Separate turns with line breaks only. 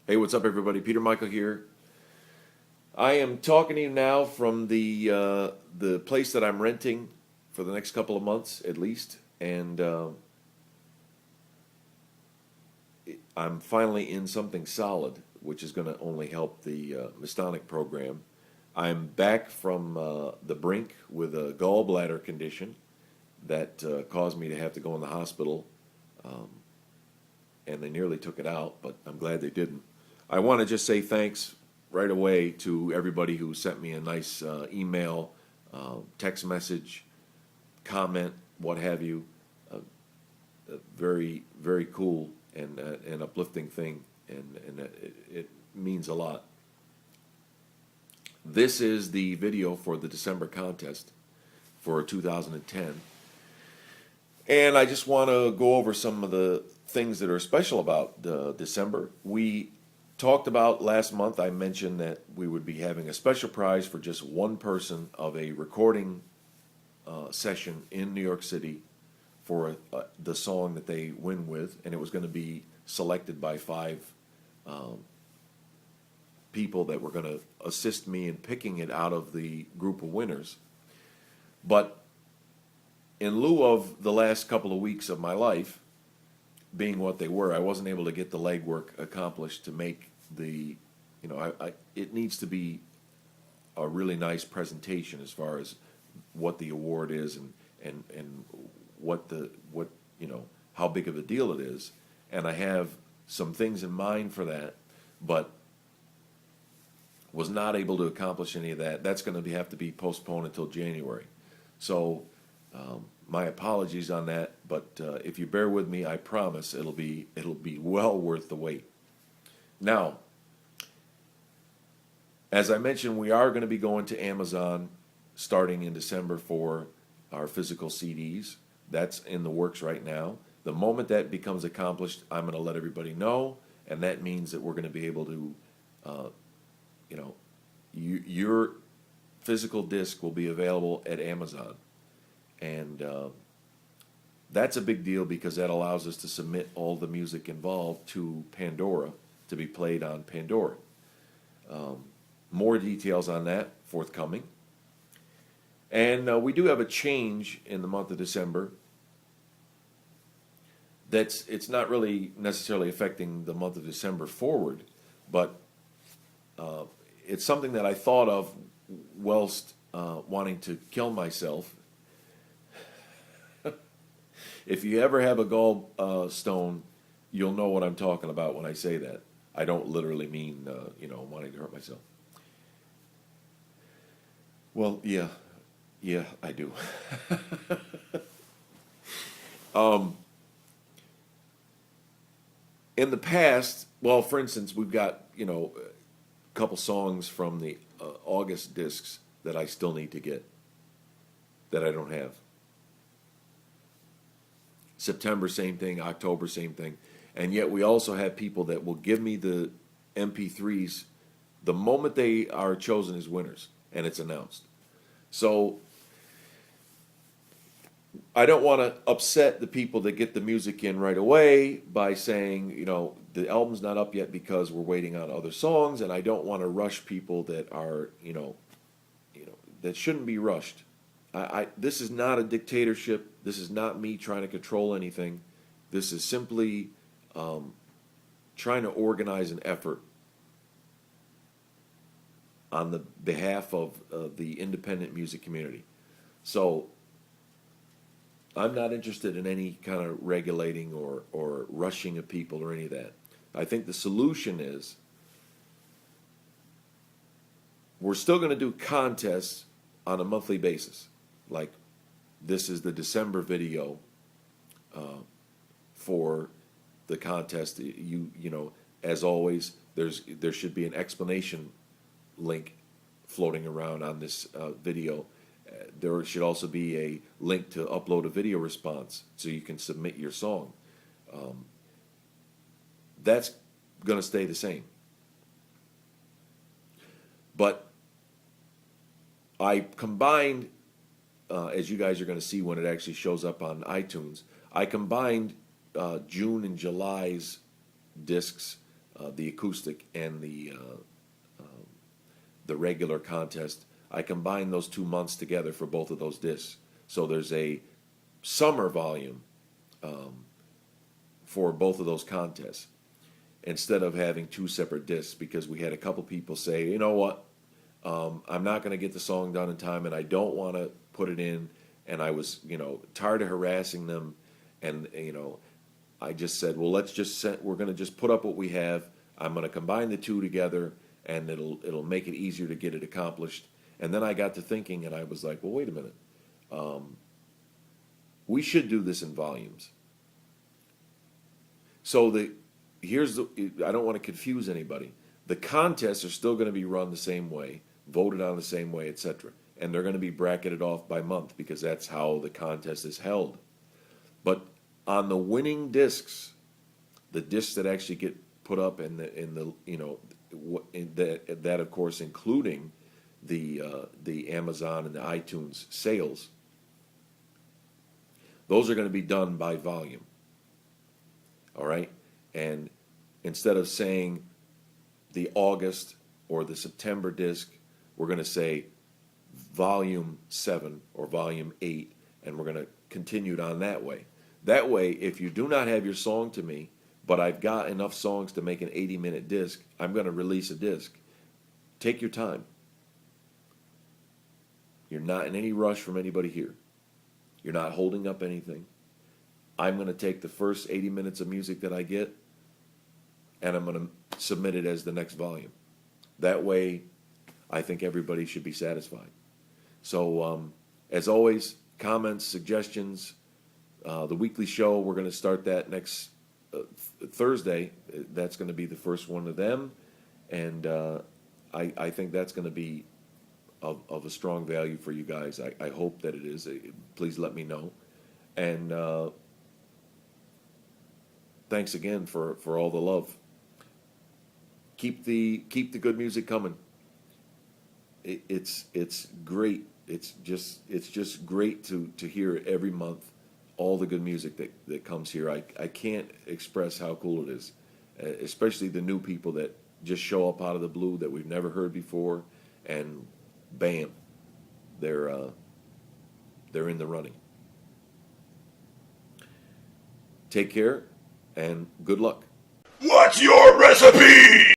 Hey, what's up, everybody? Peter Michael here. I am talking to you now from the place that I'm renting for the next couple of months at least, and I'm finally in something solid, which is going to only help the Mystonic program. I'm back from the brink with a gallbladder condition that caused me to have to go in the hospital, um, and they nearly took it out, but I'm glad they didn't. I want to just say thanks right away to everybody who sent me a nice email, text message, comment, what have you. Very, very cool and uplifting thing, and it means a lot. This is the video for the December contest for 2010. And I just want to go over some of the things that are special about December. We talked about last month, I mentioned that we would be having a special prize for just one person of a recording session in New York City for the song that they win with, and it was going to be selected by five people that were going to assist me in picking it out of the group of winners. But in lieu of the last couple of weeks of my life being what they were, I wasn't able to get the legwork accomplished to make the, it needs to be a really nice presentation as far as what the award is and what how big of a deal it is. And I have some things in mind for that, but was not able to accomplish any of that. That's going to have to be postponed until January. So my apologies on that, but if you bear with me, I promise it'll be well worth the wait. Now, as I mentioned, we are going to be going to Amazon starting in December for our physical CDs. That's in the works right now. The moment that becomes accomplished, I'm going to let everybody know, and that means that we're going to be able to, your physical disc will be available at Amazon. And that's a big deal because that allows us to submit all the music involved to Pandora to be played on Pandora. More details on that forthcoming. And we do have a change in the month of December. It's not really necessarily affecting the month of December forward, but it's something that I thought of whilst wanting to kill myself. If you ever have a gallstone, you'll know what I'm talking about when I say that. I don't literally mean, wanting to hurt myself. Well, yeah, I do. In the past, well, for instance, we've got, a couple songs from the August discs that I still need to get that I don't have. September, same thing. October, same thing. And yet we also have people that will give me the MP3s the moment they are chosen as winners and it's announced. So I don't want to upset the people that get the music in right away by saying, the album's not up yet because we're waiting on other songs, and I don't want to rush people that are, that shouldn't be rushed. This is not a dictatorship. This is not me trying to control anything. This is simply trying to organize an effort on the behalf of the independent music community. So I'm not interested in any kind of regulating or rushing of people or any of that. I think the solution is we're still going to do contests on a monthly basis. Like this is the December video for the contest. As always, there should be an explanation link floating around on this video. There should also be a link to upload a video response so you can submit your song. That's going to stay the same. But I combined, as you guys are going to see when it actually shows up on iTunes, I combined June and July's discs the acoustic and the regular contest. I combined those 2 months together for both of those discs. So there's a summer volume for both of those contests instead of having two separate discs, because we had a couple people say, you know what, I'm not going to get the song done in time and I don't want to put it in. And I was, tired of harassing them. And, I just said, well, we're going to just put up what we have. I'm going to combine the two together and it'll make it easier to get it accomplished. And then I got to thinking and I was like, well, wait a minute. We should do this in volumes. So I don't want to confuse anybody. The contests are still going to be run the same way, voted on the same way, etc. And they're going to be bracketed off by month because that's how the contest is held. But on the winning discs, the discs that actually get put up that of course including the Amazon and the iTunes sales, those are going to be done by volume. All right? And instead of saying the August or the September disc, we're going to say volume 7 or volume 8, and we're going to continue it on that way. That way, if you do not have your song to me, but I've got enough songs to make an 80-minute disc, I'm going to release a disc. Take your time. You're not in any rush from anybody here. You're not holding up anything. I'm going to take the first 80 minutes of music that I get, and I'm going to submit it as the next volume. That way, I think everybody should be satisfied. So, as always, comments, suggestions, the weekly show, we're going to start that next Thursday. That's going to be the first one of them, and I think that's going to be of a strong value for you guys. I hope that it is. Please let me know. And thanks again for all the love. Keep the good music coming. It's great. It's just great to hear every month all the good music that comes here. I can't express how cool it is, especially the new people that just show up out of the blue that we've never heard before, and bam, they're in the running. Take care and good luck.
What's your recipe?